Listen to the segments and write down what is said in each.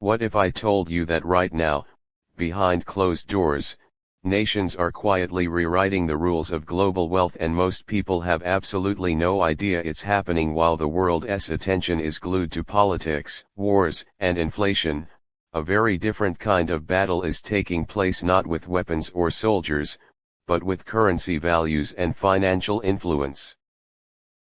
What if I told you that right now, behind closed doors, nations are quietly rewriting the rules of global wealth and most people have absolutely no idea it's happening while the world's attention is glued to politics, wars, and inflation? A very different kind of battle is taking place not with weapons or soldiers, but with currency values and financial influence.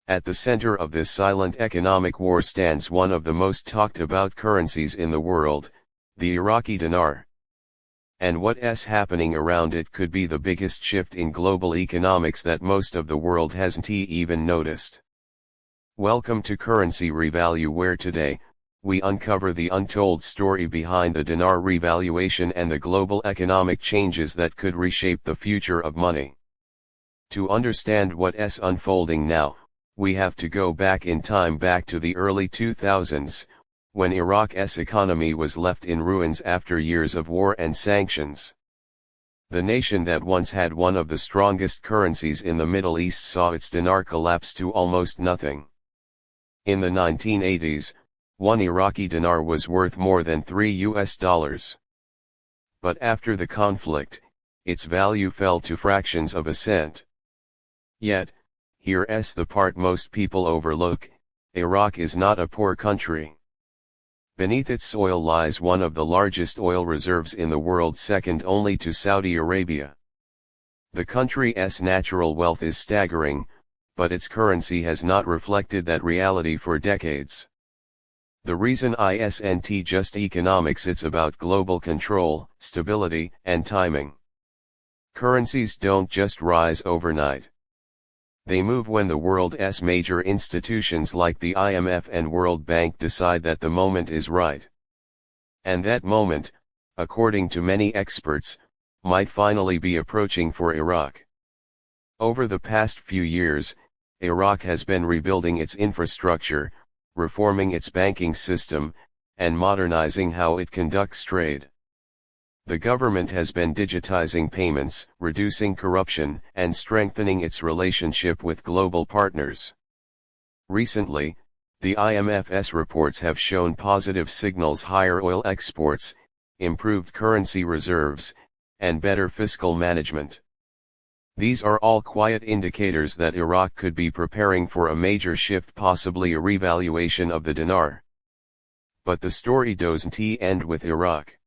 At the center of this silent economic war stands one of the most talked about currencies in the world, the Iraqi dinar. And what's happening around it could be the biggest shift in global economics that most of the world hasn't even noticed. Welcome to Currency Revalue, where today, we uncover the untold story behind the dinar revaluation and the global economic changes that could reshape the future of money. To understand what's unfolding now, we have to go back in time, back to the early 2000s, when Iraq's economy was left in ruins after years of war and sanctions. The nation that once had one of the strongest currencies in the Middle East saw its dinar collapse to almost nothing. In the 1980s, one Iraqi dinar was worth more than $3. But after the conflict, its value fell to fractions of a cent. Yet, here's the part most people overlook: Iraq is not a poor country. Beneath its soil lies one of the largest oil reserves in the world, second only to Saudi Arabia. The country's natural wealth is staggering, but its currency has not reflected that reality for decades. The reason isn't just economics, it's about global control, stability, and timing. Currencies don't just rise overnight. They move when the world's major institutions like the IMF and World Bank decide that the moment is right. And that moment, according to many experts, might finally be approaching for Iraq. Over the past few years, Iraq has been rebuilding its infrastructure, reforming its banking system, and modernizing how it conducts trade. The government has been digitizing payments, reducing corruption, and strengthening its relationship with global partners. Recently, the IMF's reports have shown positive signals: higher oil exports, improved currency reserves, and better fiscal management. These are all quiet indicators that Iraq could be preparing for a major shift, possibly a revaluation of the dinar. But the story doesn't end with Iraq.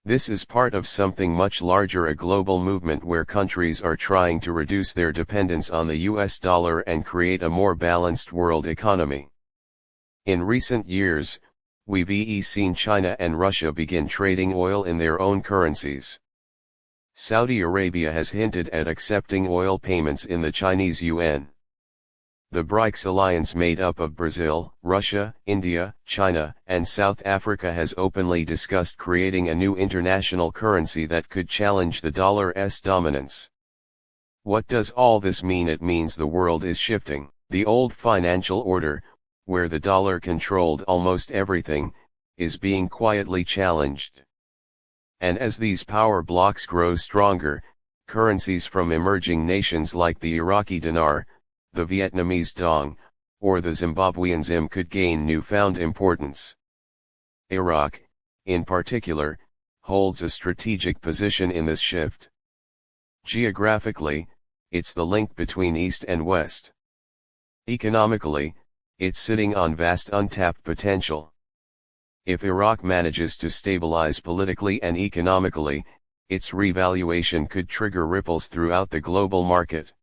This is part of something much larger, a global movement where countries are trying to reduce their dependence on the US dollar and create a more balanced world economy. In recent years, we've seen China and Russia begin trading oil in their own currencies. Saudi Arabia has hinted at accepting oil payments in the Chinese yuan. The BRICS alliance, made up of Brazil, Russia, India, China, and South Africa, has openly discussed creating a new international currency that could challenge the dollar's dominance. What does all this mean? It means the world is shifting. The old financial order, where the dollar controlled almost everything, is being quietly challenged. And as these power blocks grow stronger, currencies from emerging nations like the Iraqi dinar, the Vietnamese dong, or the Zimbabwean zim could gain newfound importance. Iraq, in particular, holds a strategic position in this shift. Geographically, it's the link between East and West. Economically, it's sitting on vast untapped potential. If Iraq manages to stabilize politically and economically, its revaluation could trigger ripples throughout the global market.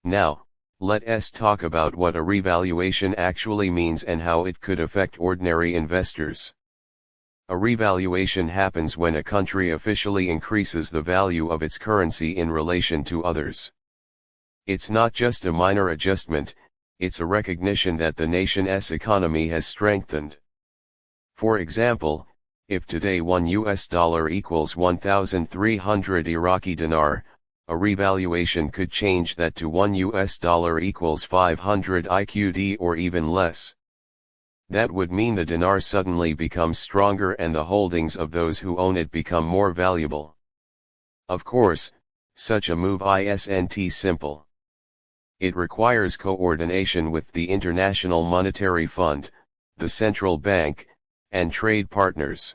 Now, let's talk about what a revaluation actually means and how it could affect ordinary investors. A revaluation happens when a country officially increases the value of its currency in relation to others. It's not just a minor adjustment, it's a recognition that the nation's economy has strengthened. For example, if today $1 equals 1,300 Iraqi dinar, a revaluation could change that to $1 equals 500 IQD or even less. That would mean the dinar suddenly becomes stronger and the holdings of those who own it become more valuable. Of course, such a move isn't simple. It requires coordination with the International Monetary Fund, the central bank, and trade partners.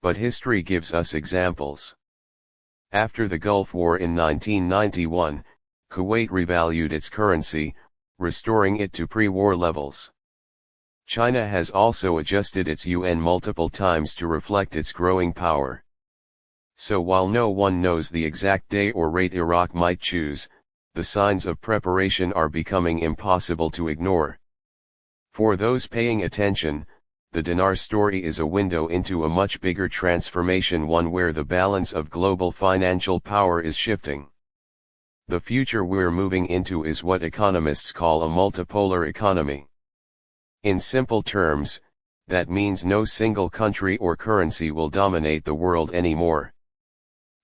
But history gives us examples. After the Gulf War in 1991, Kuwait revalued its currency, restoring it to pre-war levels. China has also adjusted its yuan multiple times to reflect its growing power. So while no one knows the exact day or rate Iraq might choose, the signs of preparation are becoming impossible to ignore. For those paying attention, the dinar story is a window into a much bigger transformation, one where the balance of global financial power is shifting. The future we're moving into is what economists call a multipolar economy. In simple terms, that means no single country or currency will dominate the world anymore.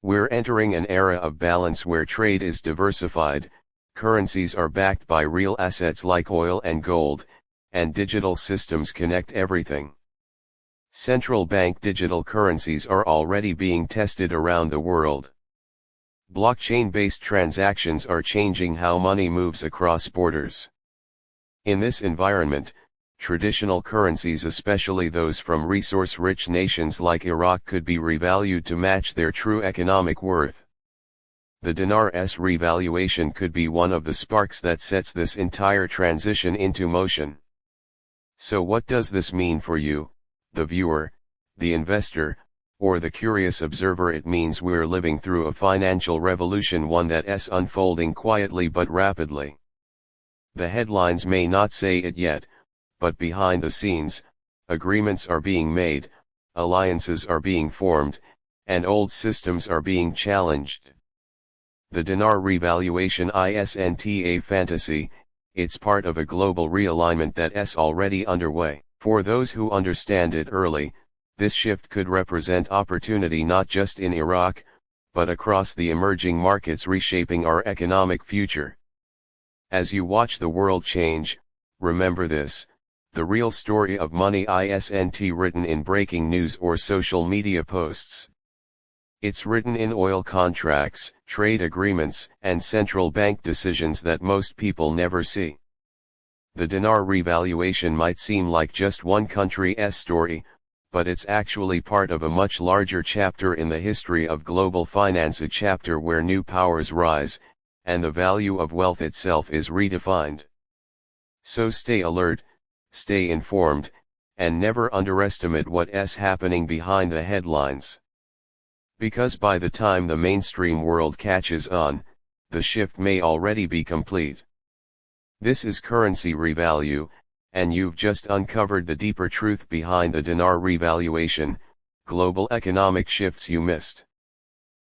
We're entering an era of balance where trade is diversified, currencies are backed by real assets like oil and gold, and digital systems connect everything. Central bank digital currencies are already being tested around the world. Blockchain-based transactions are changing how money moves across borders. In this environment, traditional currencies, especially those from resource-rich nations like Iraq, could be revalued to match their true economic worth. The dinar's revaluation could be one of the sparks that sets this entire transition into motion. So what does this mean for you, the viewer, the investor, or the curious observer? It means we're living through a financial revolution, one that's unfolding quietly but rapidly. The headlines may not say it yet, but behind the scenes, agreements are being made, alliances are being formed, and old systems are being challenged. The dinar revaluation isn't a fantasy, it's part of a global realignment that's already underway. For those who understand it early, this shift could represent opportunity not just in Iraq, but across the emerging markets reshaping our economic future. As you watch the world change, remember this: the real story of money isn't written in breaking news or social media posts. It's written in oil contracts, trade agreements, and central bank decisions that most people never see. The dinar revaluation might seem like just one country's story, but it's actually part of a much larger chapter in the history of global finance, a chapter where new powers rise, and the value of wealth itself is redefined. So stay alert, stay informed, and never underestimate what's happening behind the headlines. Because by the time the mainstream world catches on, the shift may already be complete. This is Currency Revalue, and you've just uncovered the deeper truth behind the dinar revaluation, global economic shifts you missed.